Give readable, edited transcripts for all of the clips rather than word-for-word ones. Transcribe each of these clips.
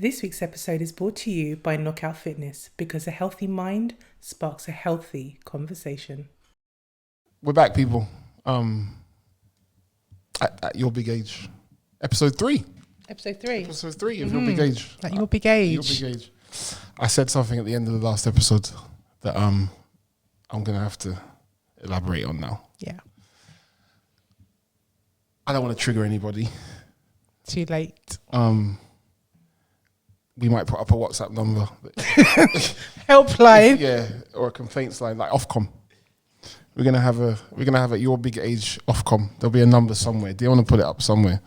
This week's episode is brought to you by Knockout Fitness, because a healthy mind sparks a healthy conversation. We're back, people. At your big age. Episode 3. Episode 3. Episode 3 of Your Big Age. At your big age. Your Big Age. I said something at the end of the last episode that I'm going to have to elaborate on now. Yeah. I don't want to trigger anybody. Too late. We might put up a WhatsApp number. Helpline. Yeah, or a complaints line, like Ofcom. We're gonna have a Your Big Age Ofcom. There'll be a number somewhere. Do you want to put it up somewhere?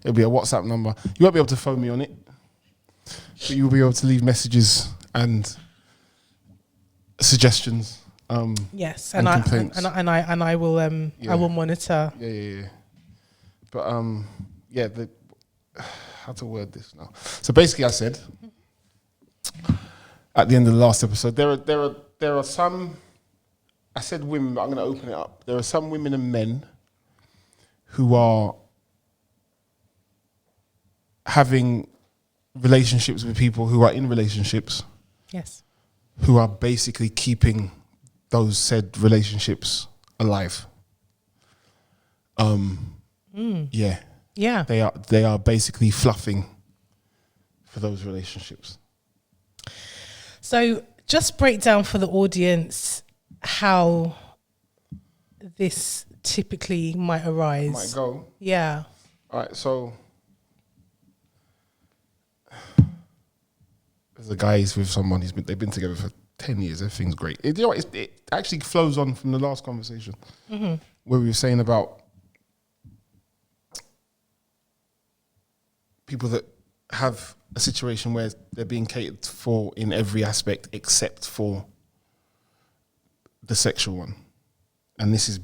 It'll be a WhatsApp number. You won't be able to phone me on it, but you'll be able to leave messages and suggestions. Yes, and I complaints. and I will I will monitor. Yeah. But how to word this now? So basically, I said at the end of the last episode, there are some. I said women, but I'm going to open it up. There are some women and men who are having relationships with people who are in relationships. Yes. Who are basically keeping those said relationships alive. Yeah. Yeah. They are basically fluffing for those relationships. So just break down for the audience how this typically might arise. Might go. Yeah. All right, so there's a guy who's with someone. They've been together for 10 years. Everything's great. You know what? It actually flows on from the last conversation where we were saying about people that have a situation where they're being catered for in every aspect except for the sexual one. And this is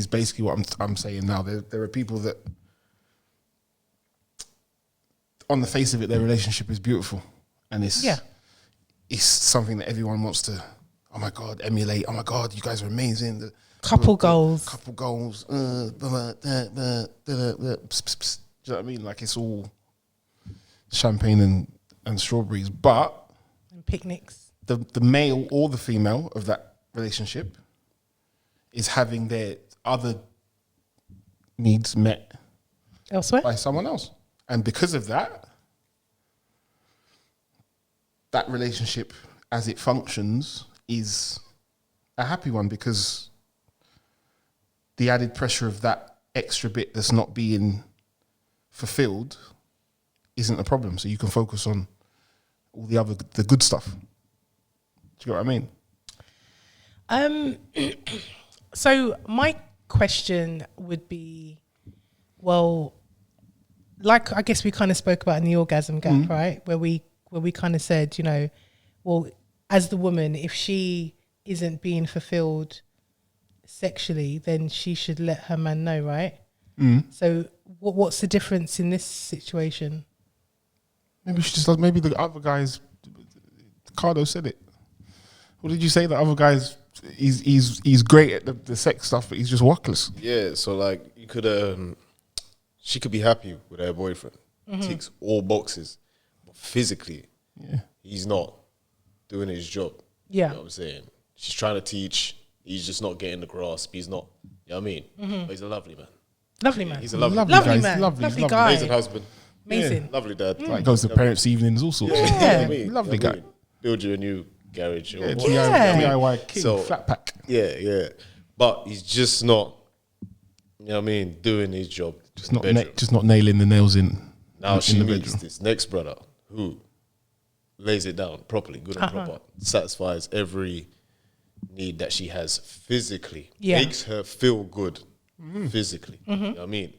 basically what I'm saying now. There are people that on the face of it, their relationship is beautiful, and it's something that everyone wants to, oh my God, emulate. Oh my God, you guys are amazing. Couple goals. Do you know what I mean? Like, it's all champagne and strawberries, but And picnics. the male or the female of that relationship is having their other needs met Elsewhere. by someone else. And because of that relationship as it functions is a happy one, because the added pressure of that extra bit that's not being fulfilled isn't a problem. So you can focus on all the good stuff. Do you know what I mean? So my question would be, well, like I guess we kind of spoke about in the orgasm gap, right? Where we kind of said, you know, well, as the woman, if she isn't being fulfilled sexually, then she should let her man know, right? So what's the difference in this situation? Maybe she just does. Maybe the other guys. Kardo said it. What did you say? The other guys, he's great at the sex stuff, but he's just workless. Yeah, so like you could, she could be happy with her boyfriend, ticks all boxes, but physically, he's not doing his job. Yeah, you know what I'm saying? She's trying to teach, he's just not getting the grasp. He's not, you know what I mean? But he's a lovely man. Lovely man. He's a lovely man. Lovely guy. amazing husband. Amazing. Yeah, lovely dad. Like goes to parents' evenings, all sorts. Yeah, of you know what I mean? Lovely You know what I guy. mean? Build you a new garage. Or DIY king, So- flat pack. Yeah. But he's just not, you know what I mean, doing his job. Just not nailing the nails in. Now in she the meets bedroom. this next brother who lays it down properly, good and proper, satisfies every need that she has physically, makes her feel good physically. You know what I mean?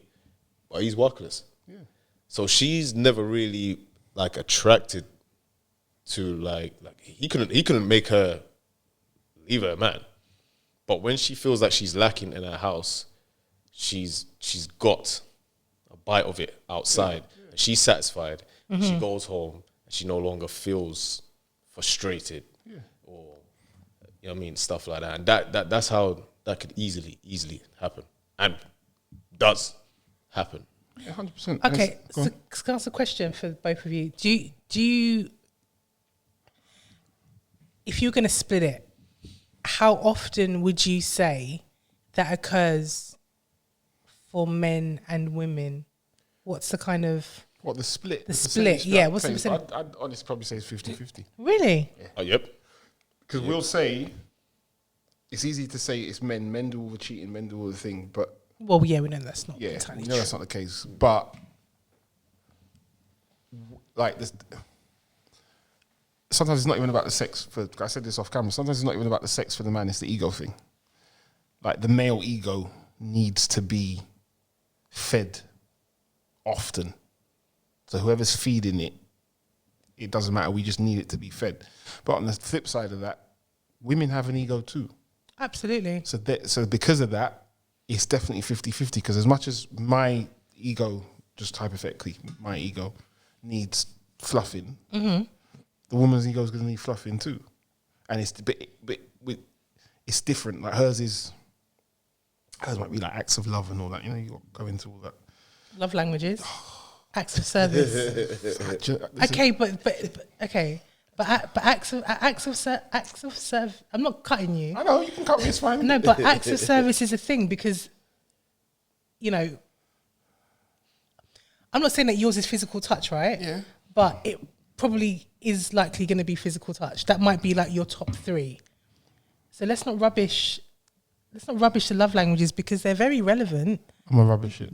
But he's workless. Yeah. So she's never really like attracted to like he couldn't make her leave her man. But when she feels like she's lacking in her house, she's got a bite of it outside. Yeah. She's satisfied. She goes home and she no longer feels frustrated or you know what I mean, stuff like that. And that's how that could easily happen. And does happen. Yeah, 100%. Okay, Go so on. can I ask a question for both of you? Do you, if you're going to split it, how often would you say that occurs for men and women? What's the kind of... What, the split? The split, yeah. What's the percentage? I'd honestly probably say it's 50-50. Really? Yeah. Oh, yep. Because we'll say, it's easy to say it's men. Men do all the cheating, men do all the thing, but... Well, yeah, we know that's not Yeah, entirely no, true. that's not the case. But, like, this... Sometimes it's not even about the sex. I said this off camera. Sometimes it's not even about the sex for the man. It's the ego thing. Like, the male ego needs to be fed often. So whoever's feeding it, it doesn't matter. We just need it to be fed. But on the flip side of that, women have an ego too. Absolutely. So because of that, it's definitely 50-50. Because as much as my ego, just hypothetically, my ego needs fluffing, the woman's ego is going to need fluffing too. And it's it's different. Like hers might be like acts of love and all that. You know, you got to go into all that. Love languages. Acts of service. Okay, but acts of service. I'm not cutting you. I know, you can cut me, it's fine. No, but acts of service is a thing because, you know, I'm not saying that yours is physical touch, right? Yeah. But it probably is likely going to be physical touch. That might be like your top 3. So let's not rubbish the love languages because they're very relevant. I'm a rubbish it.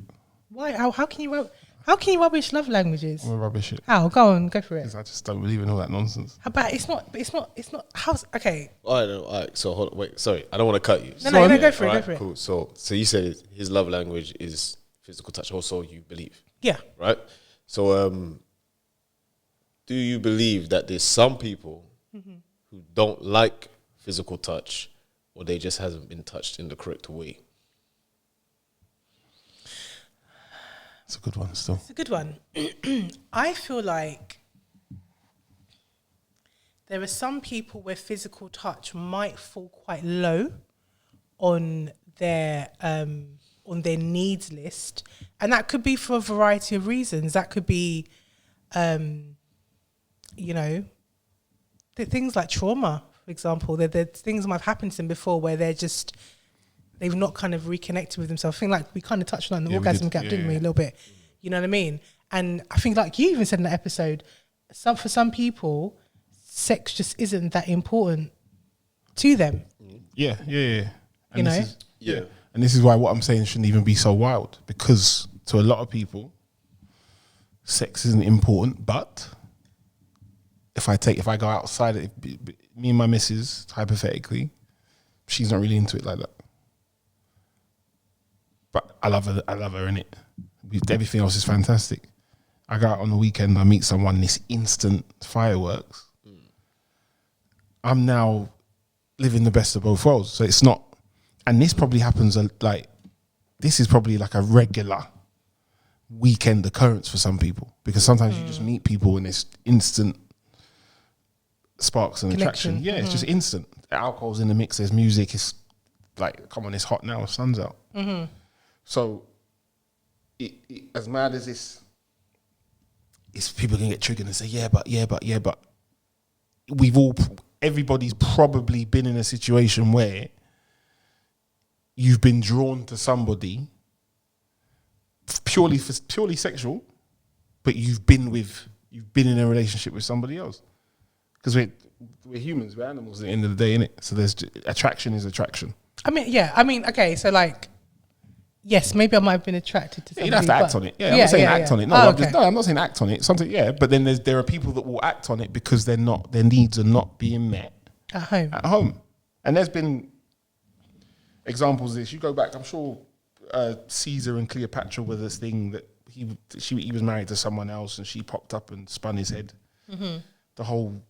Why? How can you rubbish love languages? I'm a rubbish it. How? Go on, go for it. Because I just don't believe in all that nonsense. How about it's not. How's okay? I don't know. All right, so hold on, wait. Sorry, I don't want to cut you. No, go for it. All Go right, for it. cool. So you said his love language is physical touch. Also, you believe, Yeah. right? So, do you believe that there's some people who don't like physical touch, or they just hasn't been touched in the correct way? It's a good one still. It's a good one. I feel like there are some people where physical touch might fall quite low on their needs list, and that could be for a variety of reasons. That could be, you know, things like trauma, for example. There's things that might have happened to them before where they've not kind of reconnected with themselves. I think like we kind of touched on the orgasm gap, didn't we, a little bit? You know what I mean? And I think like you even said in that episode, for some people, sex just isn't that important to them. Yeah. And You know? And this is why what I'm saying shouldn't even be so wild, because to a lot of people, sex isn't important. But if I go outside, me and my missus, hypothetically, she's not really into it like that. But I love her innit? Everything else is fantastic. I go out on the weekend, I meet someone, this instant fireworks. I'm now living the best of both worlds. So it's not, and this probably happens this is probably like a regular weekend occurrence for some people, because sometimes you just meet people and it's instant sparks and Connection. attraction. Yeah, it's just instant. Alcohol's in the mix, there's music, it's like, come on, it's hot now, the sun's out. So, as mad as this, it's people can get triggered and say, but everybody's probably been in a situation where you've been drawn to somebody purely sexual, but you've been in a relationship with somebody else. Because we're humans, we're animals at the end of the day, innit? So attraction is attraction. Okay, so like, yes, maybe I might have been attracted to somebody. You don't have to act on it. Yeah, I'm not saying act on it. No, Oh, I'm not saying act on it. Something, yeah, but then there are people that will act on it because their needs are not being met at home. And there's been examples of this. You go back, I'm sure Caesar and Cleopatra were this thing that he was married to someone else and she popped up and spun his head. The whole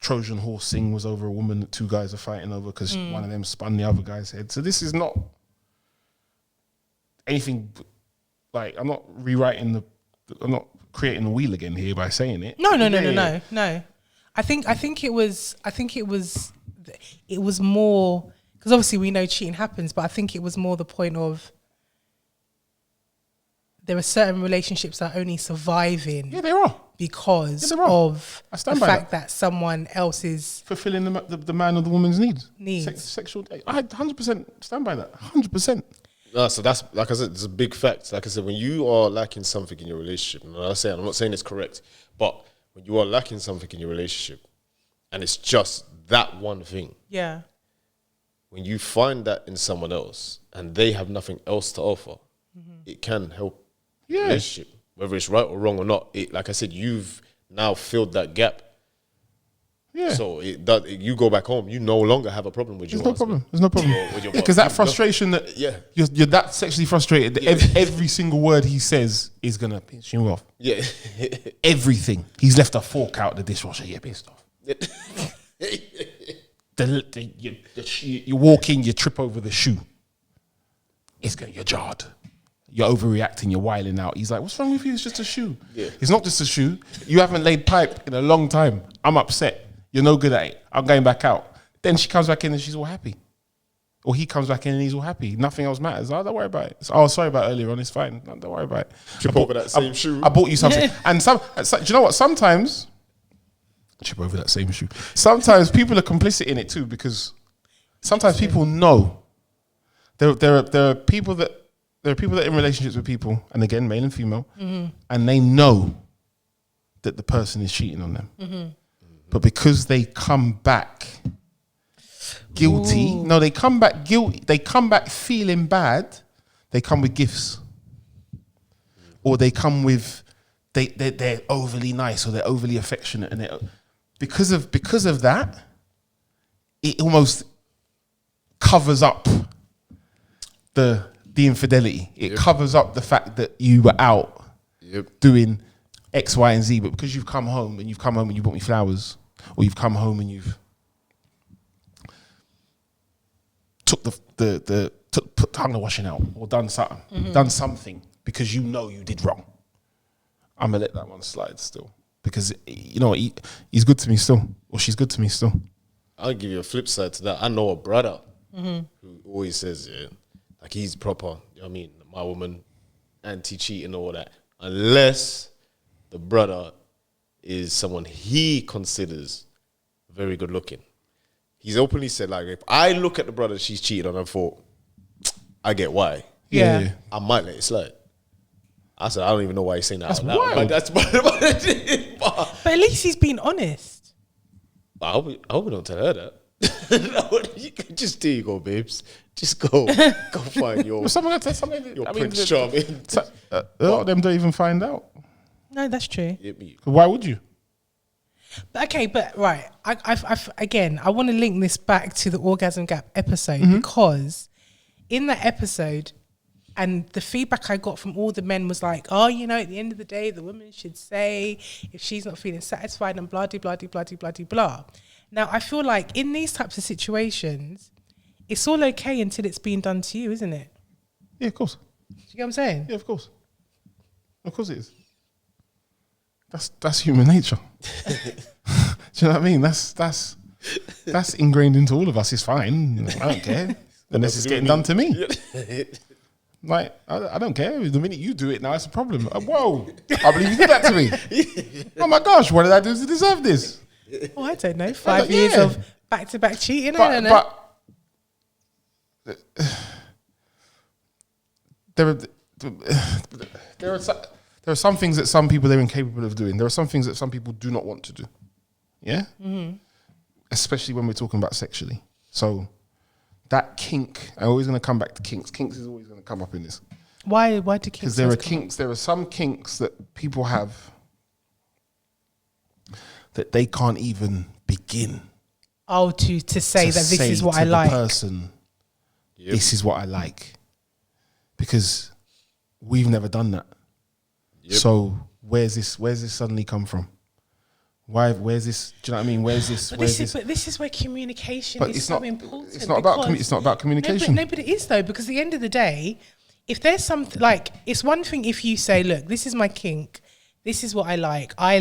Trojan horse thing was over a woman that 2 guys are fighting over because one of them spun the other guy's head. So this is not anything like, I'm not creating the wheel again here by saying it. No. I think it was more, because obviously we know cheating happens, but I think it was more the point of there are certain relationships that are only surviving. Yeah, they are. Because Yeah, of I the stand by fact that someone else is fulfilling the man or the woman's needs. Sexual. I 100% stand by that. 100%. No, so that's, like I said, it's a big fact. Like I said, when you are lacking something in your relationship, and I'm not saying it's correct, but when you are lacking something in your relationship, and it's just that one thing. Yeah. When you find that in someone else, and they have nothing else to offer, it can help the relationship, whether it's right or wrong or not. Like I said, you've now filled that gap. Yeah. So you go back home, you no longer have a problem with your husband. There's no problem. Because that frustration that you're that sexually frustrated that every single word he says is gonna piss you off. Yeah. Everything. He's left a fork out the dishwasher. You're pissed off. You walk in, you trip over the shoe. You're jarred. You're overreacting, you're wiling out. He's like, what's wrong with you? It's just a shoe. Yeah. It's not just a shoe. You haven't laid pipe in a long time. I'm upset. You're no good at it. I'm going back out. Then she comes back in and she's all happy. Or he comes back in and he's all happy. Nothing else matters. Oh, don't worry about it. Oh, sorry about earlier on. It's fine. No, don't worry about it. Trip over that same shoe. I bought you something. And do you know what? Sometimes, trip over that same shoe. Sometimes people are complicit in it too, because sometimes people know. There are people that are in relationships with people, and again, male and female, and they know that the person is cheating on them. But because they come back guilty, they come back guilty, they come back feeling bad, they come with gifts. Or they come with, they're overly nice, or they're overly affectionate, and because of that, it almost covers up the infidelity. It covers up the fact that you were out doing X, Y, and Z, but because you've come home and you bought me flowers, or you've come home and you've hung the washing out, or done something because you know you did wrong, I'm gonna let that one slide still, because you know he's good to me still, or she's good to me still. I'll give you a flip side to that. I know a brother who always says, like, he's proper, you know what I mean, my woman, anti-cheating, all that, unless the brother is someone he considers very good looking. He's openly said, like, if I look at the brother she's cheated on and thought, I get why. Yeah. I might let it slide. I said, I don't even know why he's saying that That's out loud. wild. Like, that's But at least he's been honest. I hope we don't tell her that. No, you can just, there you go, babes. Just go find your Someone gonna something. your Prince Charming. A lot of them don't even find out. No, that's true. Why would you? But okay, but right. I want to link this back to the orgasm gap episode, because in that episode, and the feedback I got from all the men was like, oh, you know, at the end of the day, the woman should say if she's not feeling satisfied and blah, blah, blah, blah, blah, blah, blah. Now, I feel like in these types of situations, it's all okay until it's being done to you, isn't it? Yeah, of course. Do you get what I'm saying? Yeah, of course. Of course it is. That's human nature. Do you know what I mean? That's ingrained into all of us. It's fine. I don't care. Unless it's getting done to me. Like, I don't care. The minute you do it now, it's a problem. Whoa, I believe you did that to me. Oh my gosh, what did I do to deserve this? Oh, I don't know. 5 years of back-to-back cheating. I don't know. But there are some things that some people are incapable of doing. There are some things that some people do not want to do. Yeah? Especially when we're talking about sexually. So that kink, I'm always going to come back to kinks. Kinks is always going to come up in this. Why do kinks? Because there are kinks. There are some kinks that people have that they can't even begin. Oh, to say that this is what I like. Person, this is what I like. Because we've never done that. So where's this suddenly come from? Where's this? Do you know what I mean? Where's this? But this is where communication is so important. It's not about communication. No, but it is though, because at the end of the day, if there's something like, it's one thing if you say, look, this is my kink, this is what I like. I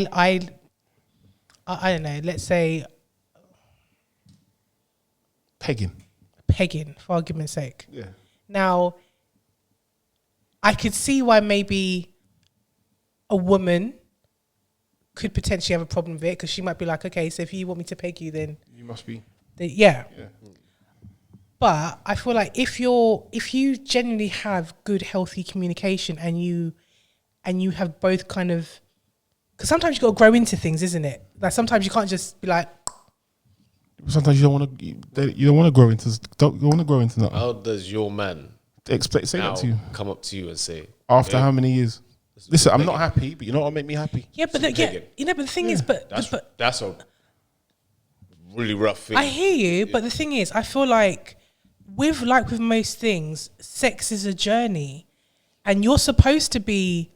don't know. Let's say pegging, for argument's sake. Yeah. Now, I could see why maybe a woman could potentially have a problem with it, because she might be like, okay, so if you want me to peg you, then You must be. yeah. But I feel like if you genuinely have good, healthy communication, and you have both kind of, because sometimes you got to grow into things, isn't it? Like sometimes you can't just be like. Sometimes you don't want to. You don't want to grow into. You want to grow into that. How does your man Say that to you. come up to you and say, After how many years? Listen, I'm not happy, but you know what make me happy? Yeah, but but the thing is, but that's a really rough thing. I hear you, but the thing is, I feel like with most things, sex is a journey, and you're supposed to be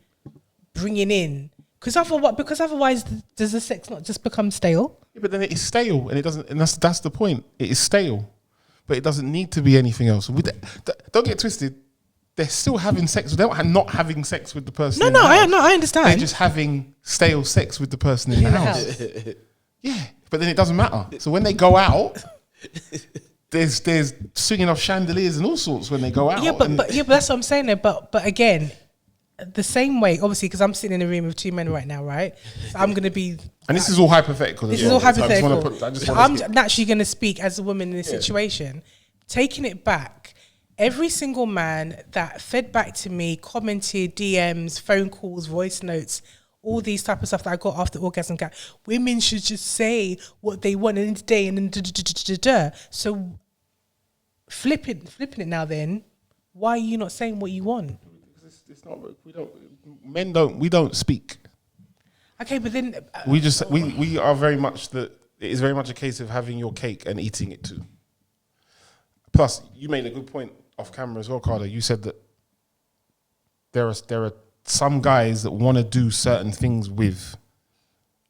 bringing in, because otherwise, does the sex not just become stale? Yeah, but then it is stale, and it doesn't. And that's the point. It is stale, but it doesn't need to be anything else. Don't get twisted. They're still having sex. They're not having sex with the person. I understand. They're just having stale sex with the person in the house. Yeah, but then it doesn't matter. So when they go out, there's swinging off chandeliers and all sorts when they go out. Yeah, but that's what I'm saying there. But again, the same way, obviously, because I'm sitting in a room with two men right now, right? So I'm going to be. And this is all hypothetical. This is all hypothetical. I'm skip. naturally going to speak as a woman in this situation. Taking it back, every single man that fed back to me, commented, DMs, phone calls, voice notes, all these type of stuff that I got after orgasm gap, women should just say what they want in the day and then So flipping it now then, why are you not saying what you want? It's not. We don't speak. Okay, but then we are very much it is very much a case of having your cake and eating it too. Plus, you made a good point off camera as well, Kardo. You said that there are some guys that want to do certain things with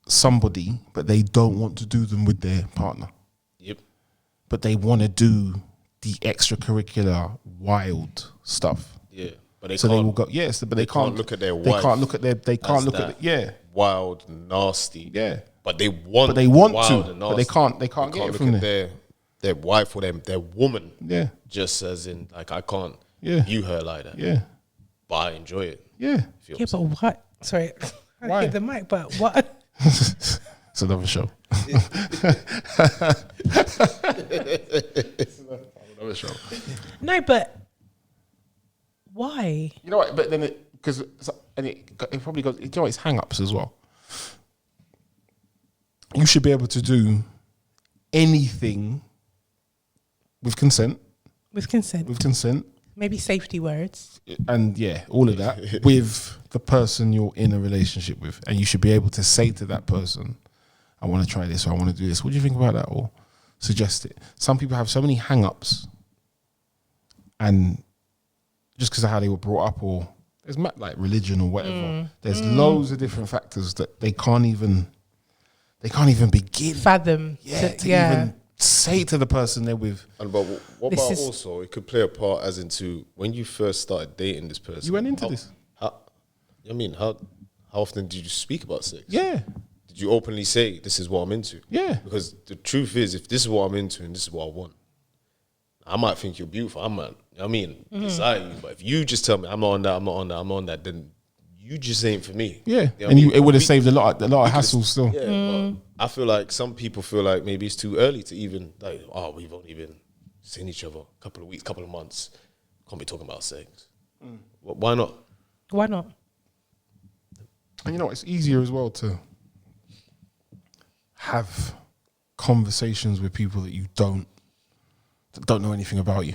somebody, but they don't want to do them with their partner. Yep. But they want to do the extracurricular wild stuff. Yeah. But they will go. Yes, but they can't look at their wife. They can't look at their. They can't look at. Yeah. Wild, nasty. Yeah. But they want. But they want wild to. And but they can't. They can't get it from there. Their wife or their woman. Yeah. Just as in, like, I can't Yeah. view her like that. Yeah. But I enjoy it. Yeah. Yeah, but what? Sorry, I Why? hit the mic. But what? It's another show. It's another show. No, but why? You know what? But then it probably goes. You know, it's hang-ups as well. You should be able to do anything with consent. With consent. With consent. Maybe safety words. And yeah, all of that with the person you're in a relationship with. And you should be able to say to that person, I want to try this or I want to do this. What do you think about that? Or suggest it. Some people have so many hang-ups, and just because of how they were brought up, or there's like religion or whatever. There's loads of different factors that they can't even begin. Fathom. Yeah, even say to the person they're with. And but what about also, it could play a part as into when you first started dating this person. You went into this. How often did you speak about sex? Yeah. Did you openly say, this is what I'm into? Yeah. Because the truth is, if this is what I'm into and this is what I want, I might think you're beautiful. Desire you. But if you just tell me, I'm not on that, then you just ain't for me. Yeah. You know and it would have saved a lot of hassle still. Yeah, but I feel like some people feel like maybe it's too early to even, like, oh, we've only been seeing each other a couple of weeks, couple of months. Can't be talking about sex. Why not? Why not? And you know, it's easier as well to have conversations with people that don't know anything about you.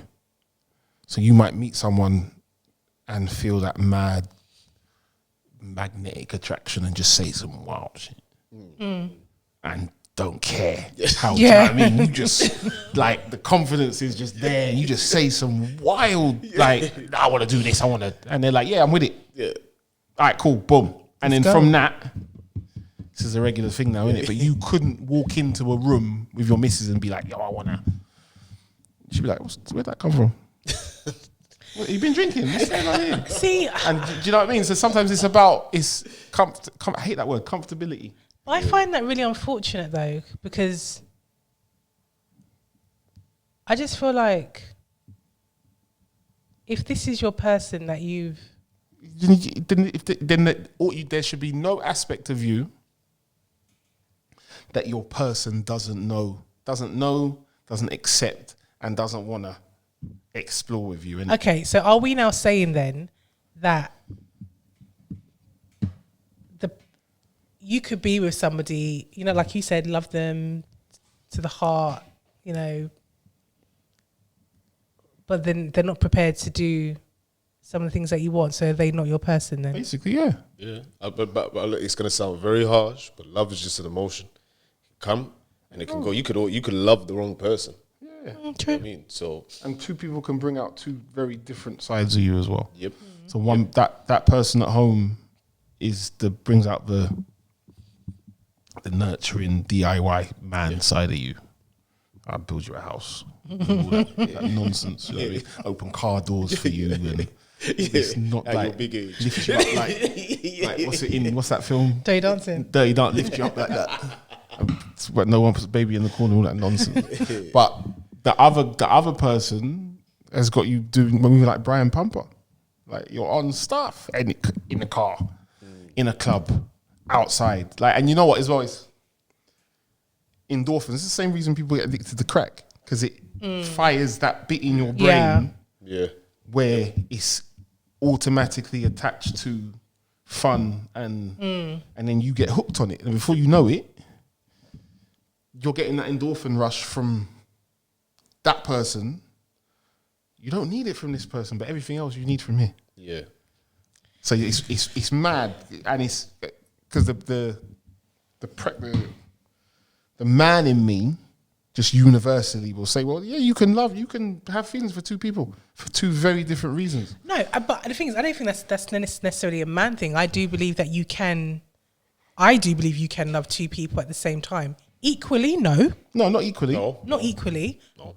So you might meet someone and feel that mad magnetic attraction and just say some wild shit and don't care how. Do you know what I mean? You just like the confidence is just there and you just say some wild like, I want to do this, I want to, and they're like, yeah, I'm with it. Yeah. All right, cool, boom. And then from that, this is a regular thing now, isn't it? But you couldn't walk into a room with your missus and be like, yo, I want to. She'd be like, where'd that come from? What, you been drinking? What's going on here? See, and do you know what I mean? So sometimes it's about I hate that word, comfortability. I find that really unfortunate though, because I just feel like if this is your person that you've there should be no aspect of you that your person doesn't accept, and doesn't want to explore with you. Okay, so are we now saying then that you could be with somebody, you know, like you said, love them to the heart, you know, but then they're not prepared to do some of the things that you want, so they're not your person then? Basically, yeah. Yeah, but look, it's going to sound very harsh, but love is just an emotion. Come and it can go. You could love the wrong person. Yeah. True. You know what I mean? So, and two people can bring out two very different sides of you as well. Yep. So one that person at home brings out the nurturing DIY man side of you. I'll build you a house. All that nonsense. You know what I mean? Open car doors for you, and it's not at like your big age. lift you up like what's that film? Dirty Dancing. Dirty Dancing, lift you up like that. But no one puts a baby in the corner, all that nonsense. But the other person has got you doing moving like Brian Pumper. Like you're on stuff in the car, in a club, outside. Like, and you know what as well is endorphins. It's the same reason people get addicted to crack, because it fires that bit in your brain where it's automatically attached to fun, and then you get hooked on it, and before you know it, you're getting that endorphin rush from that person. You don't need it from this person, but everything else you need from here. Yeah. So it's mad, and it's because the man in me just universally will say, well, yeah, you can have feelings for two people for two very different reasons. No, but the thing is, I don't think that's necessarily a man thing. I do believe you can love two people at the same time. Equally, no. No, not equally. No. Not equally. No.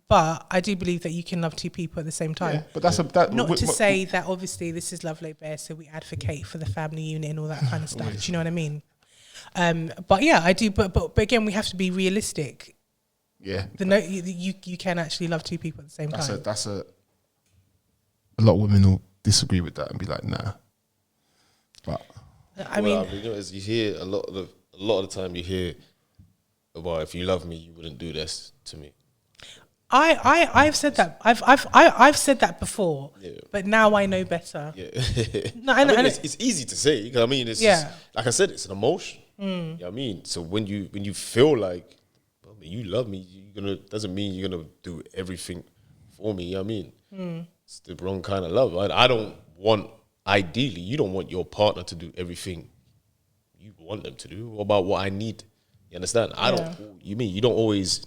But I do believe that you can love two people at the same time. Yeah, but that's not to say that obviously this is Love Laid Bare, so we advocate for the family unit and all that kind of stuff. Do you know what I mean? But yeah, I do. But again, we have to be realistic. Yeah. You can actually love two people at the same time. A lot of women will disagree with that and be like, nah. But I mean, you know, as you hear a lot of the time, you hear about, if you love me, you wouldn't do this to me. I've said that. I've said that before, but now I know better. Yeah. No, it's easy to say. I mean, it's just, like I said, it's an emotion. You know what I mean? So when you feel like, well, you love me, doesn't mean you're gonna do everything for me. You know what I mean? It's the wrong kind of love. I don't want. Ideally, you don't want your partner to do everything you want them to do. What about what I need? You understand? I don't. You mean you don't always?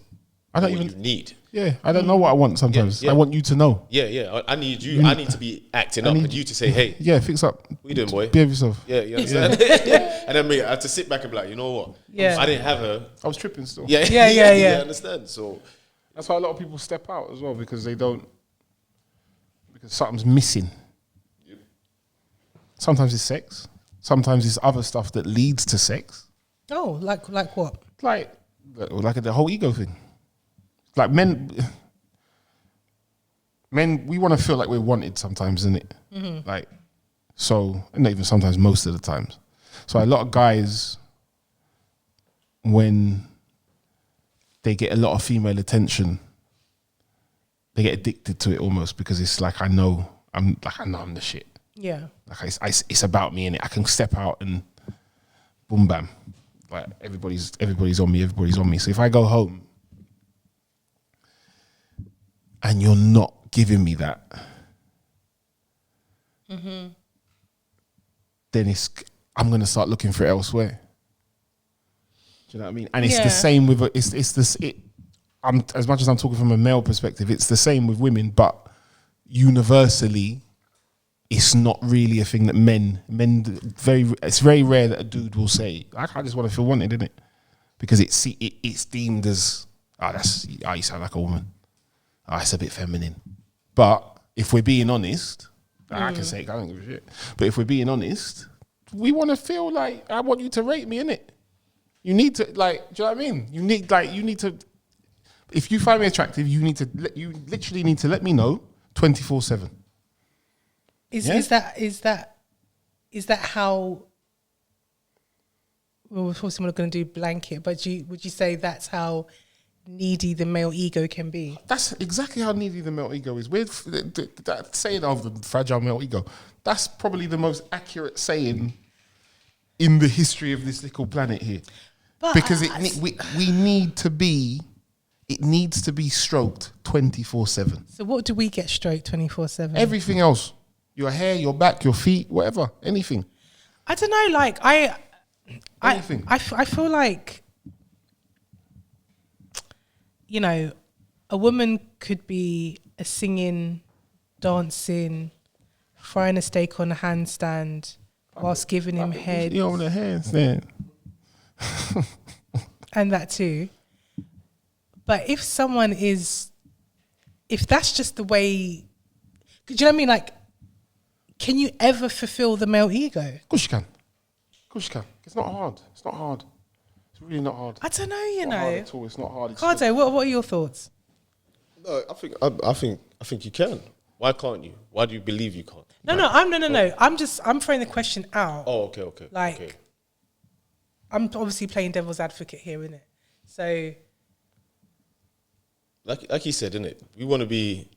I don't even. You need. Yeah, I don't know what I want sometimes. I want you to know. Yeah. I need you. I need to be acting up, and you to say, "Hey, fix up. What you doing, boy? Behave yourself." Yeah, you understand? And then me, I have to sit back and be like, you know what? Yeah. I didn't have her. I was tripping still. Yeah. You understand? So that's why a lot of people step out as well, because something's missing. Yep. Sometimes it's sex. Sometimes it's other stuff that leads to sex. Oh, like what? Like the whole ego thing. Like men, we want to feel like we're wanted sometimes, isn't it? Mm-hmm. Like, so, and not even sometimes, most of the times. So a lot of guys, when they get a lot of female attention, they get addicted to it almost, because it's like, I know I'm the shit. Yeah. Like it's about me, and I can step out and boom bam, like everybody's on me. So if I go home and you're not giving me that, then I'm gonna start looking for it elsewhere. Do you know what I mean? And it's the same with I'm, as much as I'm talking from a male perspective, it's the same with women, but universally, it's not really a thing that it's very rare that a dude will say, I just want to feel wanted, isn't it? Because it's deemed as, you sound like a woman. It's a bit feminine. But if we're being honest, I can say it, I don't give a shit. But if we're being honest, we want to feel like, I want you to rate me, innit? You need to, like, do you know what I mean? You need to, if you find me attractive, you literally need to let me know 24/7. Is that how? Well, of course, I'm not going to do blanket, but would you say that's how needy the male ego can be? That's exactly how needy the male ego is. We're that saying of the fragile male ego. That's probably the most accurate saying in the history of this little planet here, because we need to be. It needs to be stroked 24/7. So what do we get stroked 24/7? Everything else, your hair, your back, your feet, whatever, anything. I don't know. Like Anything. I feel like, you know, a woman could be a singing, dancing, frying a steak on a handstand whilst giving him head. You on the handstand. And that too. But if that's just the way, do you know what I mean? Like, can you ever fulfill the male ego? Of course you can. Of course you can. It's not hard. It's not hard. It's really not hard. I don't know, you It's not know. hard at all. It's not hard. It's Kardo, what are your thoughts? No, I think you can. Why can't you? Why do you believe you can't? No. I'm throwing the question out. Oh, okay. Like, okay. I'm obviously playing devil's advocate here, innit? So, like you said, innit? We want to be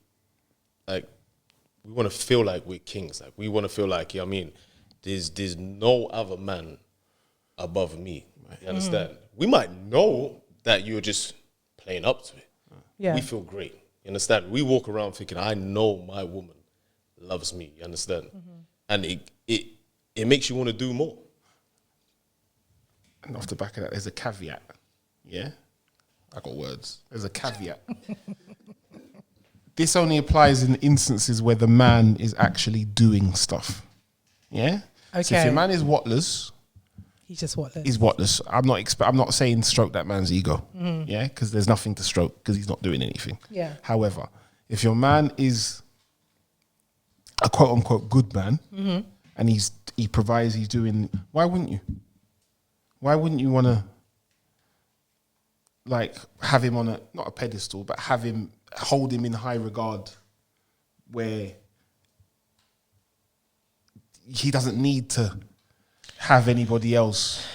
like, we want to feel like we're kings. Like, we want to feel like, I mean, there's no other man above me. You understand? We might know that you're just playing up to it. yeah. We feel great. You understand? We walk around thinking, I know my woman loves me. You understand? And it makes you want to do more. And off the back of that, there's a caveat. Yeah? I got words. There's a caveat. This only applies in instances where the man is actually doing stuff. Yeah? Okay. So if your man is whatless, He's just what? he's whatless. I'm not saying stroke that man's ego. Yeah? Because there's nothing to stroke because he's not doing anything. Yeah. However, if your man is a quote unquote good man and he provides, he's doing, why wouldn't you? Why wouldn't you want to, like, have him on not a pedestal, but hold him in high regard where he doesn't need to have anybody else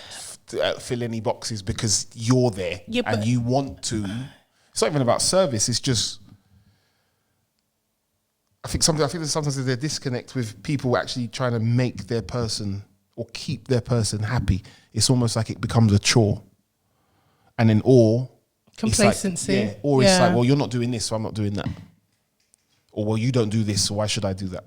fill any boxes because you're there and you want to. It's not even about service. It's just, I think sometimes there's a disconnect with people actually trying to make their person or keep their person happy. It's almost like it becomes a chore. And then complacency. It's like, well, you're not doing this, so I'm not doing that. Or, well, you don't do this, so why should I do that?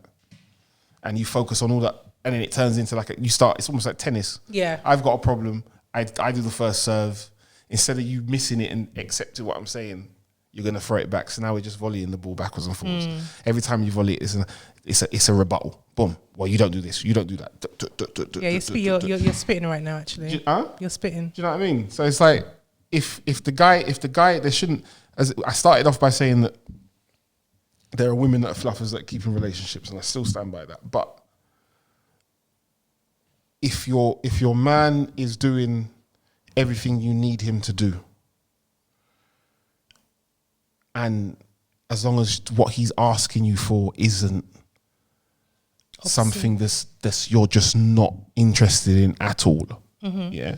And you focus on all that. And then it turns into like, it's almost like tennis. Yeah. I've got a problem. I do the first serve. Instead of you missing it and accepting what I'm saying, you're going to throw it back. So now we're just volleying the ball backwards and forwards. Every time you volley it, it's a rebuttal. Boom. Well, you don't do this. You don't do that. Yeah, you're spitting right now, actually. You're spitting. Do you know what I mean? So it's like, if the guy, there shouldn't, as I started off by saying that there are women that are fluffers that keep in relationships, and I still stand by that. But if your man is doing everything you need him to do, and as long as what he's asking you for isn't something that's you're just not interested in at all, yeah,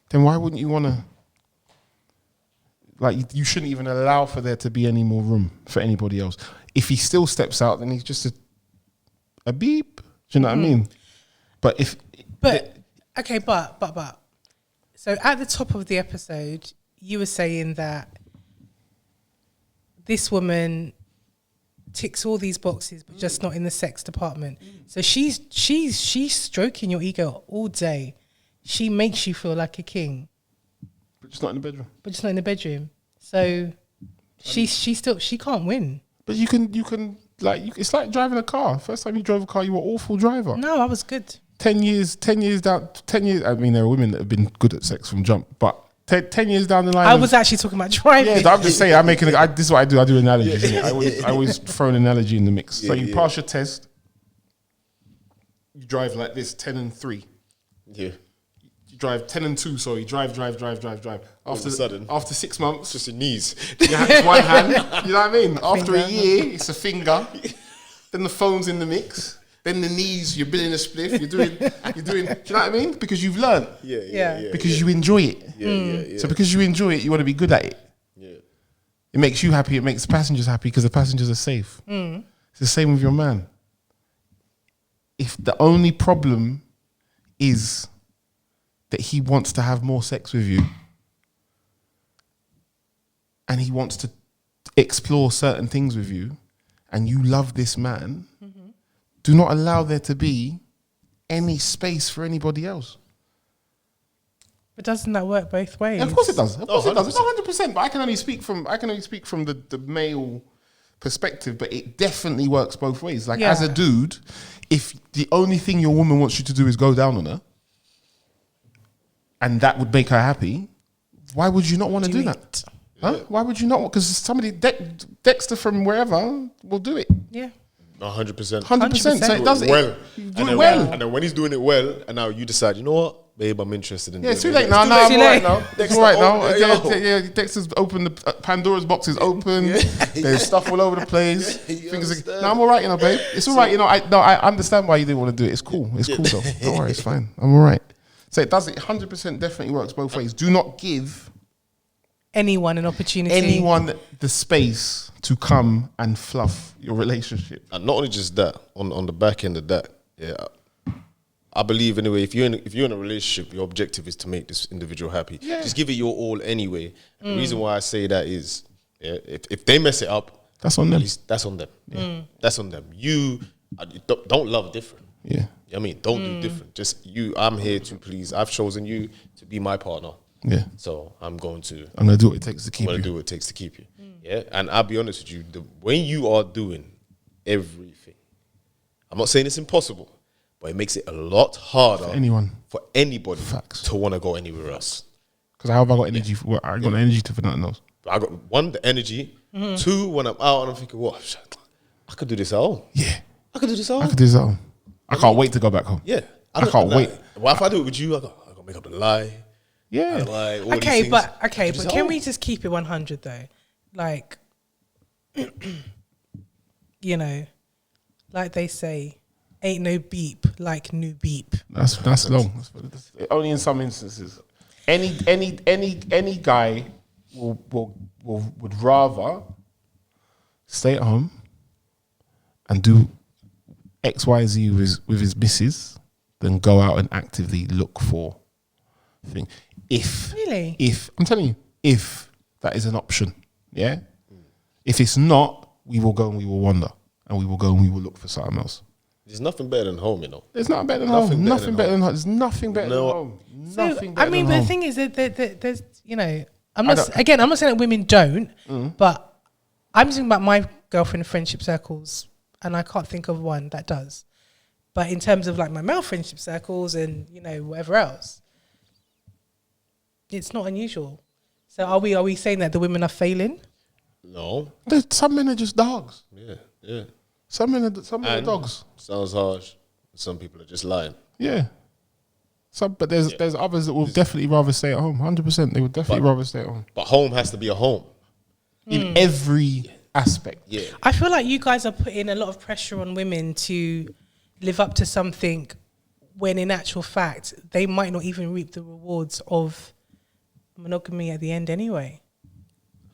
then why wouldn't you want to? Like, you shouldn't even allow for there to be any more room for anybody else. If he still steps out, then he's just a beep. Do you know what I mean? But so at the top of the episode, you were saying that this woman ticks all these boxes, but just not in the sex department. So she's stroking your ego all day. She makes you feel like a king, but just not in the bedroom. So she can't win. But you can it's like driving a car. First time you drove a car, you were an awful driver. No, I was good. 10 years down. I mean, there are women that have been good at sex from jump, but 10 years down the line, I was actually talking about driving. Yeah, I'm just saying. This is what I do. I do analogies. I always throw an analogy in the mix. So you pass your test. You drive like this, 10 and 3. Yeah. You drive 10 and 2. So you drive. After 6 months, It's just your knees. it's one hand. You know what I mean? After a year, it's a finger. Then the phone's in the mix. Bend the knees, you're building a spliff, you're doing, do you know what I mean? Because you've learned. Because you enjoy it. So because you enjoy it, you want to be good at it. Yeah. It makes you happy, it makes the passengers happy because the passengers are safe. It's the same with your man. If the only problem is that he wants to have more sex with you and he wants to explore certain things with you and you love this man, do not allow there to be any space for anybody else. But doesn't that work both ways? Yeah, of course it does. Of course it does. It's 100%. But I can only speak from the male perspective. But it definitely works both ways. Like as a dude, if the only thing your woman wants you to do is go down on her, and that would make her happy, why would you not want to do that? Huh? Why would you not? Because somebody, Dexter from wherever, will do it. Yeah. 100%. 100%. So it does it well. Do it well. And then when he's doing it well, and now you decide, you know what, babe, I'm interested in. Yeah, it's too late now. I'm all right now. It's all right now. Yeah, Dexter's open. The Pandora's box is open. There's stuff all over the place. No, I'm all right, babe. It's all right. I understand why you didn't want to do it. It's cool. It's cool though. Don't worry, it's fine. I'm all right. So it does it. 100% definitely works both ways. Do not give anyone an opportunity. Anyone the space to come and fluff your relationship. And not only just that, on the back end of that, I believe anyway, if you're in a relationship, your objective is to make this individual happy. Yeah. Just give it your all anyway. And the reason why I say that is, if they mess it up, that's on them. That's on them. Yeah. That's on them. You don't love different. Yeah. I mean, don't do different. Just you. I'm here to please. I've chosen you to be my partner. Yeah. So I'm going to do what it takes to keep you. I'm going to do what it takes to keep you. Yeah. And I'll be honest with you, when you are doing everything, I'm not saying it's impossible, but it makes it a lot harder for anybody to want to go anywhere else. Because how have I got energy? I got energy for nothing else. I got one, the energy. Two, when I'm out and I'm thinking, what? I could do this at home. Yeah. I could do this at home. I could do this at home. I can't wait to go back home. Yeah. I can't wait. Well, if I do it with you, I got to make up the lie. Yeah. But can we just keep it 100 though? Like, like they say, ain't no beep like new beep. That's long. That's only in some instances. Any guy would rather stay at home and do X, Y, Z with his missus than go out and actively look for thing. If I'm telling you, if that is an option, yeah. If it's not, we will go and we will wander, and we will go and we will look for something else. There's nothing better than home, There's nothing better than home. Nothing better than home. There's nothing better than home. Nothing better than home. The thing is that there's, I'm not saying that women don't, but I'm thinking about my girlfriend friendship circles, and I can't think of one that does. But in terms of like my male friendship circles and whatever else, it's not unusual. So are we saying that the women are failing? No. Some men are just dogs. Yeah. Some men are dogs. Sounds harsh. Some people are just lying. Yeah. But there's others that will definitely rather stay at home. 100%. They would definitely rather stay at home. But home has to be a home. In every aspect. Yeah. I feel like you guys are putting a lot of pressure on women to live up to something when in actual fact they might not even reap the rewards of monogamy at the end anyway.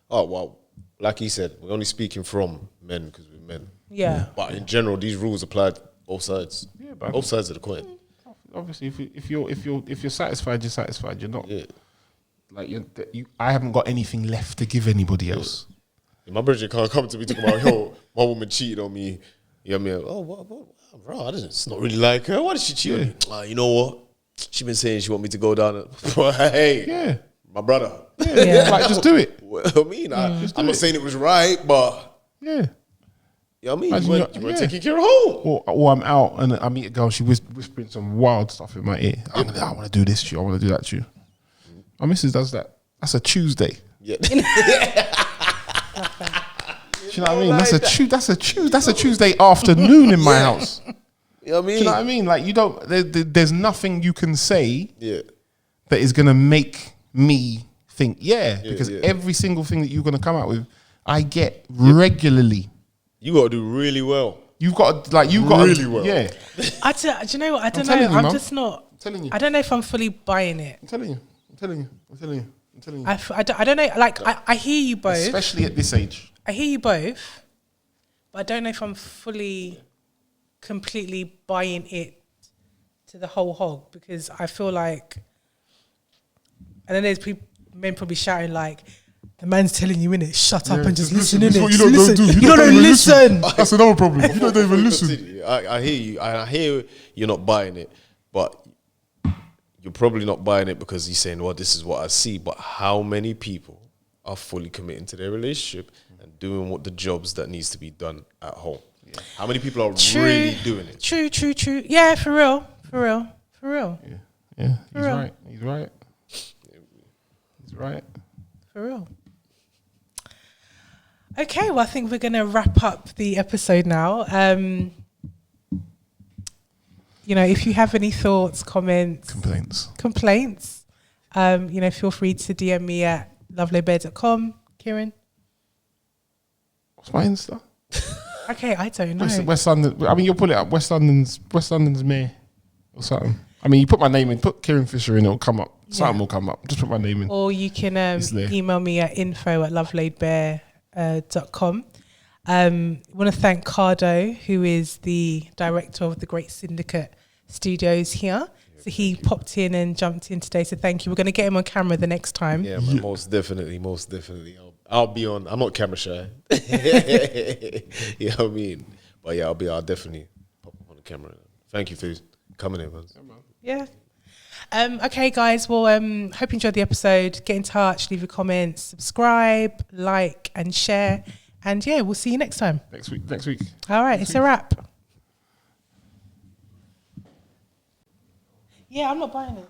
Oh, well, like he said, we're only speaking from men because we're men. Yeah. But in general, these rules apply to both sides. Yeah, both sides of the coin. Obviously, if you're satisfied, you're satisfied. You're not. Yeah. Like I haven't got anything left to give anybody else. Yeah, my brother can't come to me talking about, yo, my woman cheated on me. You know what I mean? Oh, what, bro? It's not really like her. Why did she cheat on me? You know what? She been saying she want me to go down. Hey, yeah, my brother. Yeah. Like just do it. I mean, I'm not saying it was right, but yeah. You know what I mean? You weren't taking care of home. Or I'm out and I meet a girl, she whispering some wild stuff in my ear. I want to do this to you, I want to do that to you. My missus does that. That's a Tuesday. Yeah. Do you know what I mean? That's a Tuesday afternoon in my house. You know what I mean? Do you know what I mean? Like there's nothing you can say that is gonna make me think, because every single thing that you're gonna come out with, I get regularly. You gotta do really well. You've got to, like, you've got Really well. Yeah, do you know what? I don't telling know. you, I'm Mum. just not. I'm telling you. I don't know if I'm fully buying it. I'm telling you. I'm telling you. I'm telling you. I'm telling you. I don't know. Like, I hear you both. Especially at this age. I hear you both, but I don't know if I'm fully, completely buying it to the whole hog, because I feel like, and then there's men probably shouting like, the man's telling you, innit, shut up and just listen, innit. What you don't do. You don't listen. That's another problem. You don't even listen. I hear you. I hear you're not buying it, but you're probably not buying it because you're saying, well, this is what I see. But how many people are fully committing to their relationship and doing what the jobs that needs to be done at home? Yeah. How many people are really doing it? True. Yeah, for real. Yeah, he's right. He's right. For real. Okay, well, I think we're going to wrap up the episode now. If you have any thoughts, comments, complaints, feel free to DM me at lovelaybed.com. Kieron? What's my Insta? Okay, I don't know. West London. I mean, you'll pull it up. West London's mayor or something. I mean, you put my name in, put Kieron Fisher in, it'll come up. Something will come up. Just put my name in. Or you can email me at info@lovelaidbear.com. I want to thank Kardo, who is the director of the Great Syndicate Studios here. So he popped in and jumped in today. So thank you. We're going to get him on camera the next time. Yeah, man, most definitely. I'll be on. I'm not camera shy. You know what I mean? But yeah, I'll definitely pop on the camera. Thank you for coming in, man. Yeah. Okay, guys. Well, hope you enjoyed the episode. Get in touch, leave your comments, subscribe, like, and share. And yeah, we'll see you next time. Next week. All right, it's a wrap. Yeah, I'm not buying it.